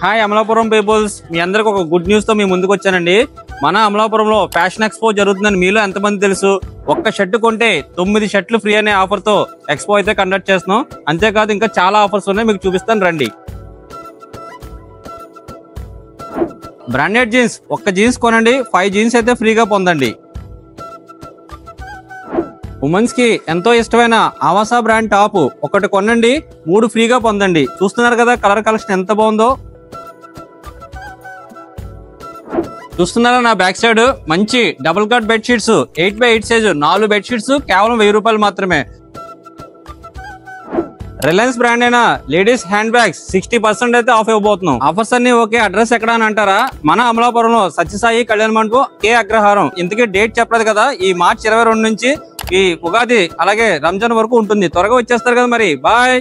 Hi Amalapuram peoples, మీ అందరికి ఒక good news తో మీ ముందుకు వచ్చానండి. మన అమలాపురంలో ఫ్యాషన్ ఎక్స్పో జరుగుతుందని మీలో ఎంతమంది తెలుసు? ఒక్క షర్ట్ కొంటే 9 షర్ట్లు ఫ్రీ అనే ఆఫర్ తో ఎక్స్పో అయితే కండక్ట్ చేస్తున్నాం. అంతేకాదు ఇంకా చాలా ఆఫర్స్ ఉన్నాయి, మీకు చూపిస్తాను రండి. బ్రాండెడ్ జీన్స్, ఒక్క జీన్స్ కొనండి 5 జీన్స్ అయితే ఫ్రీగా పొందండి. ఉమెన్స్ కి ఎంతో ఇష్టమైన ఆవాసా బ్రాండ్ టాప్ ఒకటి కొనండి 3 ఫ్రీగా పొందండి. చూస్తున్నారు కదా కలర్ కలెక్షన్ ఎంత బాగుందో. చూస్తున్నారా నా బ్యాక్ సైడ్ మంచి double cut bed sheets 8x8 size 4 bed sheets కేవలం 1000 రూపాయలు మాత్రమే. రిలయన్స్ బ్రాండ్ అయిన లేడీస్ హ్యాండ్ బ్యాగ్స్ 60% అయితే ఆఫ్ ఇవ్వబోతున్నాం. ఆఫర్స్ అన్ని ఓకే, అడ్రస్ ఎక్కడ అని అంటారా? మన అమలాపురంలో సత్యసాయి కళ్యాణ మండపం కే అగ్రహారం. ఇంతకీ డేట్ చెప్పలేదు కదా, ఈ మార్చి 22 నుంచి ఈ ఉగాది అలాగే రంజాన్ వరకు ఉంటుంది. త్వరగా వచ్చేస్తారు కదా మరి. బాయ్.